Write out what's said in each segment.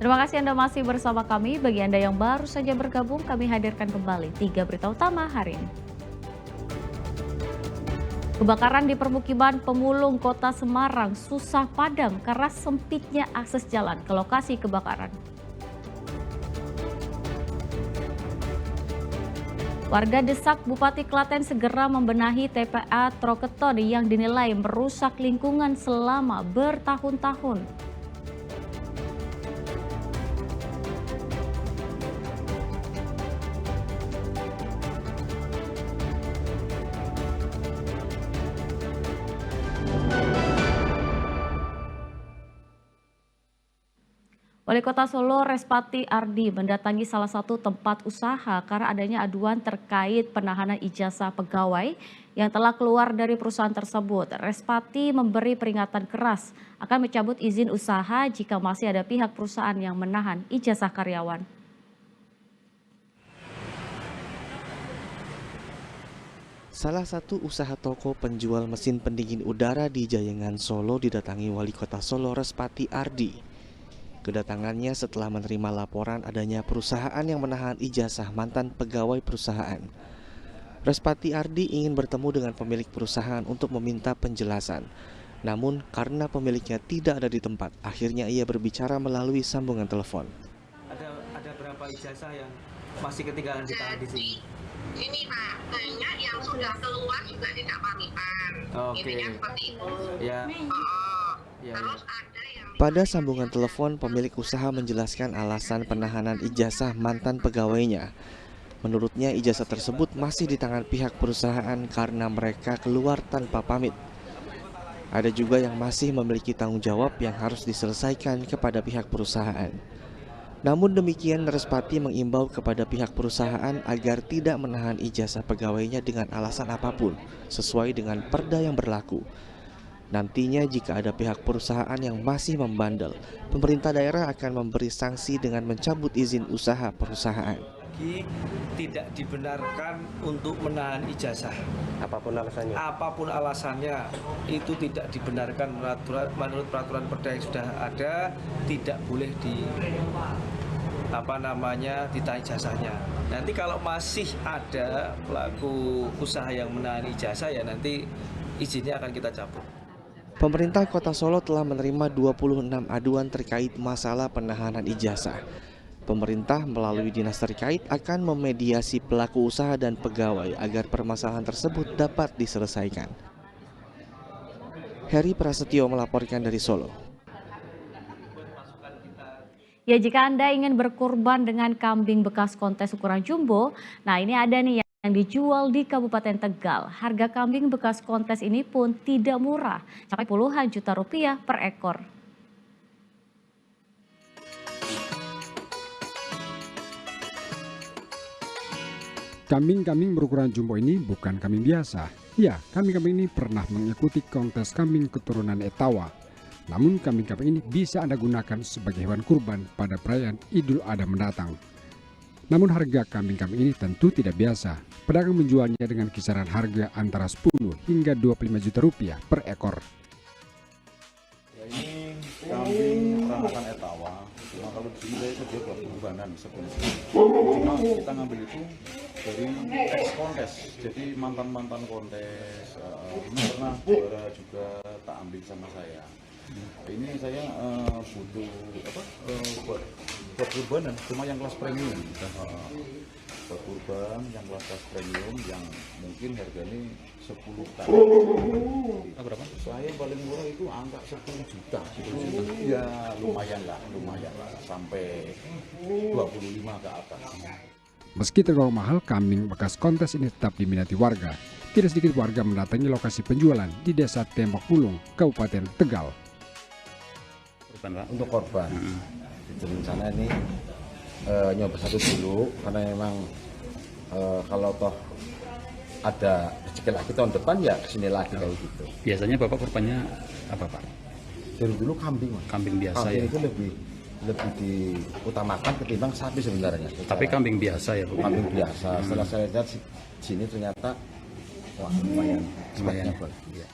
Terima kasih Anda masih bersama kami. Bagi Anda yang baru saja bergabung, kami hadirkan kembali 3 berita utama hari ini. Kebakaran di permukiman Pemulung Kota Semarang susah padam karena sempitnya akses jalan ke lokasi kebakaran. Warga desak Bupati Klaten segera membenahi TPA Troketon yang dinilai merusak lingkungan selama bertahun-tahun. Wali Kota Solo Respati Ardi mendatangi salah satu tempat usaha karena adanya aduan terkait penahanan ijazah pegawai yang telah keluar dari perusahaan tersebut. Respati memberi peringatan keras akan mencabut izin usaha jika masih ada pihak perusahaan yang menahan ijazah karyawan. Salah satu usaha toko penjual mesin pendingin udara di Jayangan Solo didatangi Wali Kota Solo Respati Ardi. Kedatangannya setelah menerima laporan adanya perusahaan yang menahan ijazah mantan pegawai perusahaan. Respati Ardi ingin bertemu dengan pemilik perusahaan untuk meminta penjelasan. Namun karena pemiliknya tidak ada di tempat, akhirnya ia berbicara melalui sambungan telepon. Ada berapa ijazah yang masih ketinggalan ditahan di sini? Ini Pak, banyak yang sudah keluar juga tidak pamitan. Intinya seperti itu. Ya. Terus ada yang Pada sambungan telepon, pemilik usaha menjelaskan alasan penahanan ijazah mantan pegawainya. Menurutnya ijazah tersebut masih di tangan pihak perusahaan karena mereka keluar tanpa pamit. Ada juga yang masih memiliki tanggung jawab yang harus diselesaikan kepada pihak perusahaan. Namun demikian, Respati mengimbau kepada pihak perusahaan agar tidak menahan ijazah pegawainya dengan alasan apapun, sesuai dengan perda yang berlaku. Nantinya jika ada pihak perusahaan yang masih membandel, pemerintah daerah akan memberi sanksi dengan mencabut izin usaha perusahaan. Tidak dibenarkan untuk menahan ijazah. Apapun alasannya. Apapun alasannya, itu tidak dibenarkan menurut peraturan perda yang sudah ada, tidak boleh ditahan ijazahnya. Nanti kalau masih ada pelaku usaha yang menahan ijazah, ya nanti izinnya akan kita cabut. Pemerintah Kota Solo telah menerima 26 aduan terkait masalah penahanan ijazah. Pemerintah melalui dinas terkait akan memediasi pelaku usaha dan pegawai agar permasalahan tersebut dapat diselesaikan. Heri Prasetyo melaporkan dari Solo. Ya, jika Anda ingin berkurban dengan kambing bekas kontes ukuran jumbo, nah ini ada nih yang dijual di Kabupaten Tegal. Harga kambing bekas kontes ini pun tidak murah, sampai puluhan juta rupiah per ekor. Kambing-kambing berukuran jumbo ini bukan kambing biasa. Ya, kambing-kambing ini pernah mengikuti kontes kambing keturunan Etawa. Namun kambing-kambing ini bisa Anda gunakan sebagai hewan kurban pada perayaan Idul Adha mendatang. Namun harga kambing-kambing ini tentu tidak biasa. Pedagang menjualnya dengan kisaran harga antara 10 hingga 25 juta rupiah per ekor. Ya, ini kambing peranakan Etawa. Cuma kalau di sini itu dia buat kurbanan sebenarnya. Cuma kita ngambil itu dari ex kontes. Jadi mantan kontes. Pernah juara juga tak ambil sama saya. Ini saya butuh buat kurbanan, cuma yang kelas premium. Buat kurban yang kelas premium yang mungkin harganya 10 juta. Berapa? Saya paling murah itu angka 10 juta. Ya lumayan lah, sampai 25 ke atas. Meski tergolong mahal, kambing bekas kontes ini tetap diminati warga. Tidak sedikit warga mendatangi lokasi penjualan di Desa Tembok Pulung, Kabupaten Tegal. Untuk korban. Jadi rencana ini nyoba satu dulu karena memang kalau toh ada rezeki lagi tahun depan ya kesini lagi kayak gitu. Biasanya Bapak kurbannya apa Pak? Dari dulu kambing. Kambing biasa kambing ya? Itu lebih diutamakan ketimbang sapi sebenarnya. Tapi kambing biasa ya Pak? Kambing biasa. Setelah saya lihat sini ternyata wah lumayan. Ya.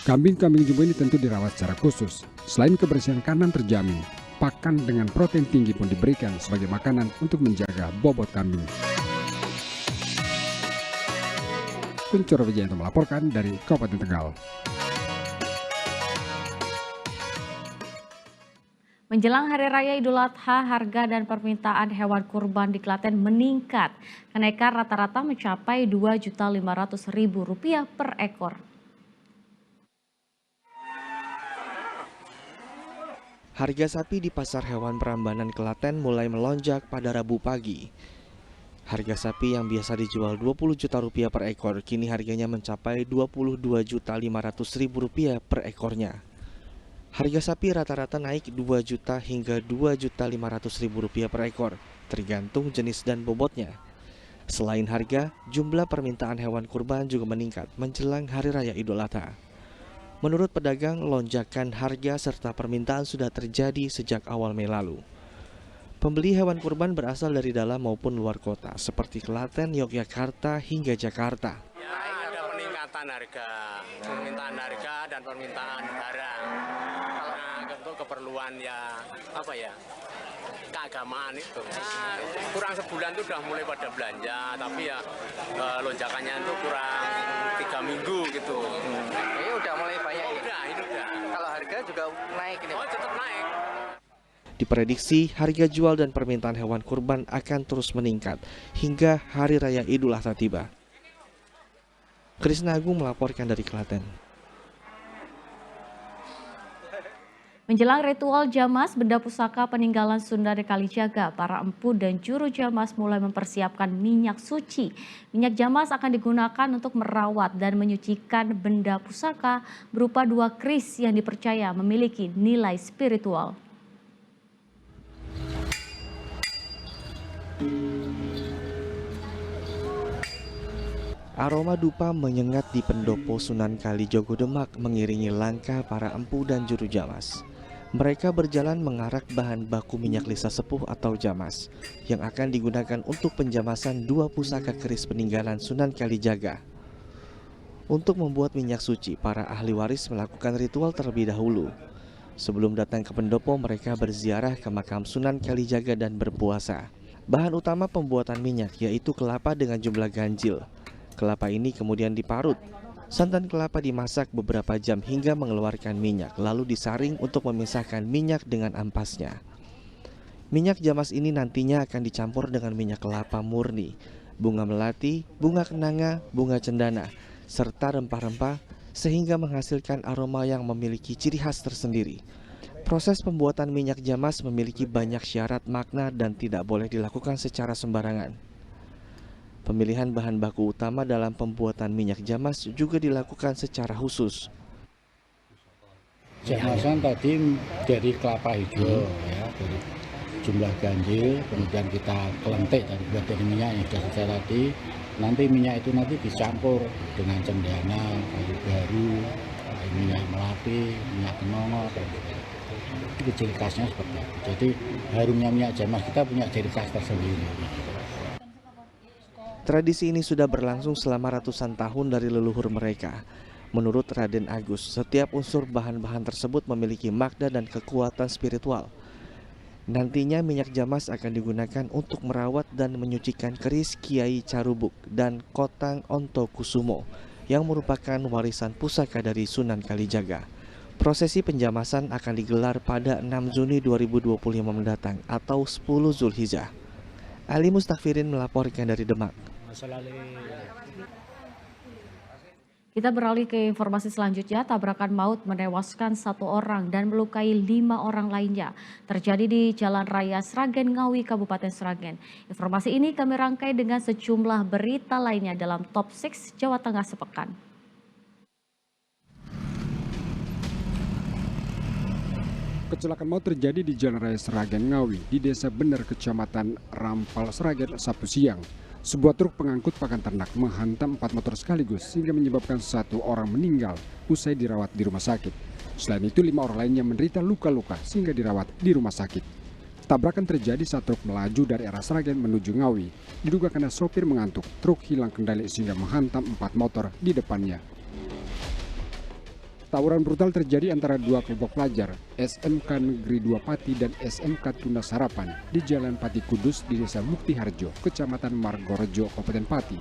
Kambing-kambing jumbo ini tentu dirawat secara khusus. Selain kebersihan kandang terjamin, pakan dengan protein tinggi pun diberikan sebagai makanan untuk menjaga bobot kambing. Kuncoro Wijayanto melaporkan dari Kabupaten Tegal. Menjelang Hari Raya Idul Adha, harga dan permintaan hewan kurban di Klaten meningkat. Kenaikan rata-rata mencapai Rp2.500.000 per ekor. Harga sapi di Pasar Hewan Prambanan Klaten mulai melonjak pada Rabu pagi. Harga sapi yang biasa dijual Rp20 juta per ekor, kini harganya mencapai Rp22.500.000 per ekornya. Harga sapi rata-rata naik 2 juta hingga Rp2.500.000 per ekor, tergantung jenis dan bobotnya. Selain harga, jumlah permintaan hewan kurban juga meningkat menjelang Hari Raya Idul Adha. Menurut pedagang, lonjakan harga serta permintaan sudah terjadi sejak awal Mei lalu. Pembeli hewan kurban berasal dari dalam maupun luar kota, seperti Klaten, Yogyakarta, hingga Jakarta. Ada peningkatan harga, permintaan harga dan permintaan barang. Untuk keperluan keagamaan itu. Kurang sebulan itu udah mulai pada belanja, tapi ya lonjakannya itu kurang 3 minggu gitu. Ini udah mulai banyak ini. Udah. Kalau harga juga naik ini. Oh, tetap naik. Diprediksi harga jual dan permintaan hewan kurban akan terus meningkat hingga Hari Raya Idul Adha tiba. Krisna Agung melaporkan dari Klaten. Menjelang ritual Jamas, benda pusaka peninggalan Sunda di Kalijaga, para empu dan juru Jamas mulai mempersiapkan minyak suci. Minyak Jamas akan digunakan untuk merawat dan menyucikan benda pusaka berupa 2 keris yang dipercaya memiliki nilai spiritual. Aroma dupa menyengat di pendopo Sunan Kalijogo Demak mengiringi langkah para empu dan juru Jamas. Mereka berjalan mengarak bahan baku minyak lisa sepuh atau jamas yang akan digunakan untuk penjamasan 2 pusaka keris peninggalan Sunan Kalijaga. Untuk membuat minyak suci, para ahli waris melakukan ritual terlebih dahulu. Sebelum datang ke pendopo, mereka berziarah ke makam Sunan Kalijaga dan berpuasa. Bahan utama pembuatan minyak yaitu kelapa dengan jumlah ganjil. Kelapa ini kemudian diparut. Santan kelapa dimasak beberapa jam hingga mengeluarkan minyak, lalu disaring untuk memisahkan minyak dengan ampasnya. Minyak jamas ini nantinya akan dicampur dengan minyak kelapa murni, bunga melati, bunga kenanga, bunga cendana, serta rempah-rempah sehingga menghasilkan aroma yang memiliki ciri khas tersendiri. Proses pembuatan minyak jamas memiliki banyak syarat makna dan tidak boleh dilakukan secara sembarangan. Pemilihan bahan baku utama dalam pembuatan minyak jamas juga dilakukan secara khusus. Jamasan tadi dari kelapa hijau, ya, dari jumlah ganjil, kemudian kita kelentik dan buat dari minyak yang sudah saya tadi. Nanti minyak itu nanti dicampur dengan cendana, kayu baru, minyak melati, minyak kenongo, dan itu ciri khasnya seperti itu. Jadi harumnya minyak jamas kita punya ciri khas tersendiri. Tradisi ini sudah berlangsung selama ratusan tahun dari leluhur mereka. Menurut Raden Agus, setiap unsur bahan-bahan tersebut memiliki makna dan kekuatan spiritual. Nantinya minyak jamas akan digunakan untuk merawat dan menyucikan keris Kiai Carubuk dan Kotang Ontokusumo yang merupakan warisan pusaka dari Sunan Kalijaga. Prosesi penjamasan akan digelar pada 6 Juni 2025 mendatang atau 10 Zulhijjah. Ali Mustakfirin melaporkan dari Demak. Kita beralih ke informasi selanjutnya. Tabrakan maut menewaskan 1 orang dan melukai 5 orang lainnya terjadi di Jalan Raya Sragen Ngawi, Kabupaten Sragen. Informasi ini kami rangkai dengan sejumlah berita lainnya dalam Top 6 Jawa Tengah sepekan. Kecelakaan maut terjadi di Jalan Raya Sragen Ngawi di Desa Bener, Kecamatan Rampal, Sragen, Sabtu siang. Sebuah truk pengangkut pakan ternak menghantam 4 motor sekaligus sehingga menyebabkan 1 orang meninggal usai dirawat di rumah sakit. Selain itu 5 orang lainnya menderita luka-luka sehingga dirawat di rumah sakit. Tabrakan terjadi saat truk melaju dari arah Sragen menuju Ngawi. Diduga karena sopir mengantuk, truk hilang kendali sehingga menghantam 4 motor di depannya. Tawuran brutal terjadi antara dua kelompok pelajar, SMK Negeri 2 Pati dan SMK Tunas Harapan di Jalan Pati Kudus di Desa Mukti Harjo, Kecamatan Margorejo, Kabupaten Pati.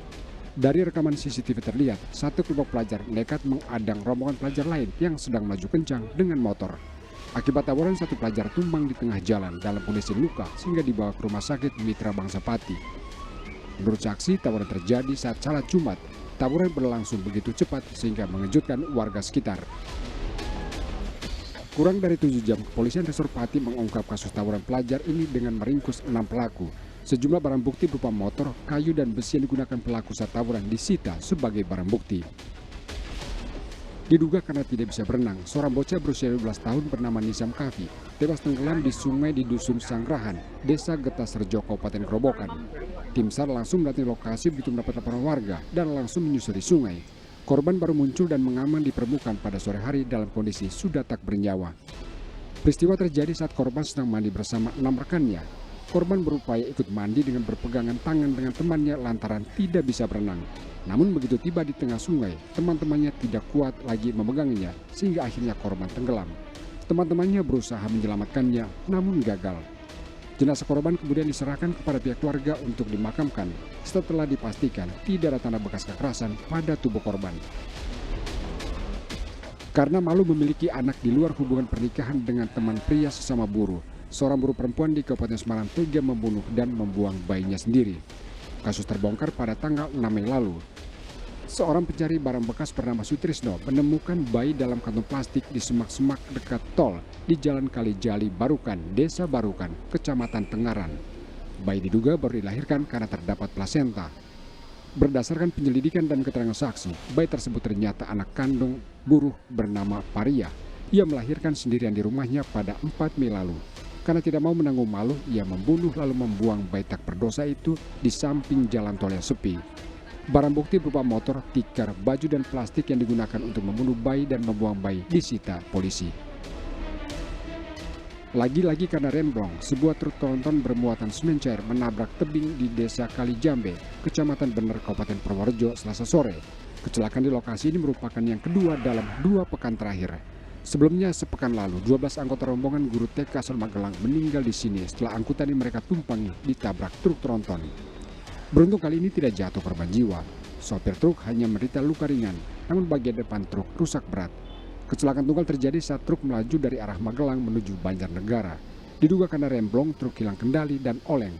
Dari rekaman CCTV terlihat, satu kelompok pelajar nekat mengadang rombongan pelajar lain yang sedang melaju kencang dengan motor. Akibat tawuran, satu pelajar tumbang di tengah jalan dalam kondisi luka sehingga dibawa ke rumah sakit Mitra Bangsa Pati. Menurut saksi, tawuran terjadi saat salat Jumat. Tawuran berlangsung begitu cepat sehingga mengejutkan warga sekitar. Kurang dari 7 jam, kepolisian Resor Pati mengungkap kasus tawuran pelajar ini dengan meringkus 6 pelaku. Sejumlah barang bukti berupa motor, kayu, dan besi yang digunakan pelaku saat tawuran disita sebagai barang bukti. Diduga karena tidak bisa berenang, seorang bocah berusia 12 tahun bernama Nizam Kafi tewas tenggelam di sungai di Dusun Sangrahan, Desa Getas Rejo, Kabupaten Grobogan. Tim SAR langsung mendatangi lokasi begitu mendapat laporan warga dan langsung menyusuri sungai. Korban baru muncul dan mengaman di permukaan pada sore hari dalam kondisi sudah tak bernyawa. Peristiwa terjadi saat korban sedang mandi bersama 6 rekannya. Korban berupaya ikut mandi dengan berpegangan tangan dengan temannya lantaran tidak bisa berenang. Namun begitu tiba di tengah sungai, teman-temannya tidak kuat lagi memegangnya sehingga akhirnya korban tenggelam. Teman-temannya berusaha menyelamatkannya namun gagal. Jenazah korban kemudian diserahkan kepada pihak keluarga untuk dimakamkan setelah dipastikan tidak ada tanda bekas kekerasan pada tubuh korban. Karena malu memiliki anak di luar hubungan pernikahan dengan teman pria sesama buruh, seorang buruh perempuan di Kabupaten Semarang tega membunuh dan membuang bayinya sendiri. Kasus terbongkar pada tanggal 6 Mei lalu. Seorang pencari barang bekas bernama Sutrisno menemukan bayi dalam kantong plastik di semak-semak dekat tol di Jalan Kalijali Barukan, Desa Barukan, Kecamatan Tengaran. Bayi diduga baru dilahirkan karena terdapat plasenta. Berdasarkan penyelidikan dan keterangan saksi, bayi tersebut ternyata anak kandung buruh bernama Paria. Ia melahirkan sendirian di rumahnya pada 4 Mei lalu. Karena tidak mau menanggung malu, ia membunuh lalu membuang bayi tak berdosa itu di samping jalan tol yang sepi. Barang bukti berupa motor, tikar, baju, dan plastik yang digunakan untuk membunuh bayi dan membuang bayi disita polisi. Lagi-lagi karena remblong, sebuah truk tronton bermuatan semen cair menabrak tebing di Desa Kalijambe, Kecamatan Bener, Kabupaten Purworejo, Selasa sore. Kecelakaan di lokasi ini merupakan yang kedua dalam 2 pekan terakhir. Sebelumnya sepekan lalu, 12 anggota rombongan guru TK asal Magelang meninggal di sini setelah angkutan yang mereka tumpangi ditabrak truk tronton. Beruntung kali ini tidak jatuh korban jiwa. Sopir truk hanya menderita luka ringan, namun bagian depan truk rusak berat. Kecelakaan tunggal terjadi saat truk melaju dari arah Magelang menuju Banjarnegara. Diduga karena remblong, truk hilang kendali dan oleng.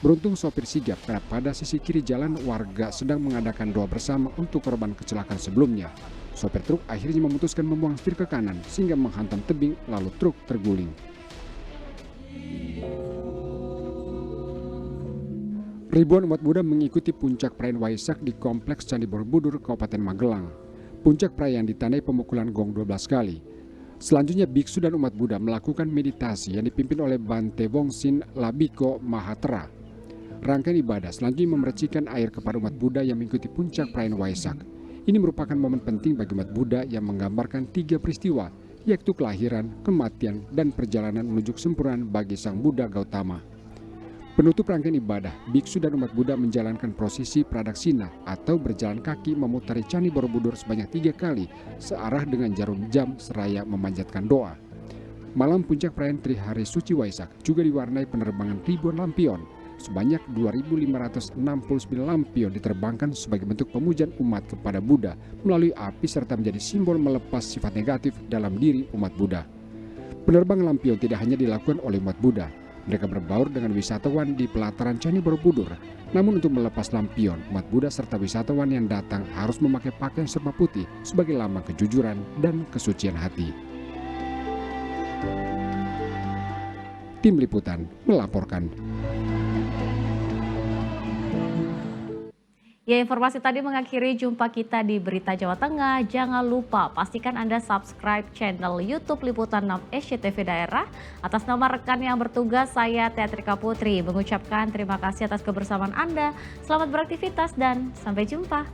Beruntung sopir sigap karena pada sisi kiri jalan warga sedang mengadakan doa bersama untuk korban kecelakaan sebelumnya. Sopir truk akhirnya memutuskan membuang setir ke kanan sehingga menghantam tebing lalu truk terguling. Ribuan umat Buddha mengikuti puncak perayaan Waisak di Kompleks Candi Borobudur, Kabupaten Magelang. Puncak perayaan ditandai pemukulan gong 12 kali. Selanjutnya biksu dan umat Buddha melakukan meditasi yang dipimpin oleh Bante Wongsin Labiko Mahatera. Rangkaian ibadah selanjutnya memercikan air kepada umat Buddha yang mengikuti puncak perayaan Waisak. Ini merupakan momen penting bagi umat Buddha yang menggambarkan 3 peristiwa, yaitu kelahiran, kematian, dan perjalanan menuju kesempurnaan bagi Sang Buddha Gautama. Penutup rangkaian ibadah, biksu dan umat Buddha menjalankan prosesi pradaksina atau berjalan kaki memutari Candi Borobudur sebanyak 3 kali searah dengan jarum jam seraya memanjatkan doa. Malam puncak perayaan Trihari Suci Waisak juga diwarnai penerbangan ribuan lampion. Sebanyak 2.569 lampion diterbangkan sebagai bentuk pemujaan umat kepada Buddha melalui api serta menjadi simbol melepas sifat negatif dalam diri umat Buddha. Penerbangan lampion tidak hanya dilakukan oleh umat Buddha. Mereka berbaur dengan wisatawan di pelataran Candi Borobudur. Namun untuk melepas lampion, umat Buddha serta wisatawan yang datang harus memakai pakaian serba putih sebagai lambang kejujuran dan kesucian hati. Tim Liputan melaporkan. Ya, informasi tadi mengakhiri jumpa kita di Berita Jawa Tengah. Jangan lupa pastikan Anda subscribe channel YouTube Liputan 6 SCTV Daerah. Atas nama rekan yang bertugas, saya Teatrika Putri mengucapkan terima kasih atas kebersamaan Anda. Selamat beraktivitas dan sampai jumpa.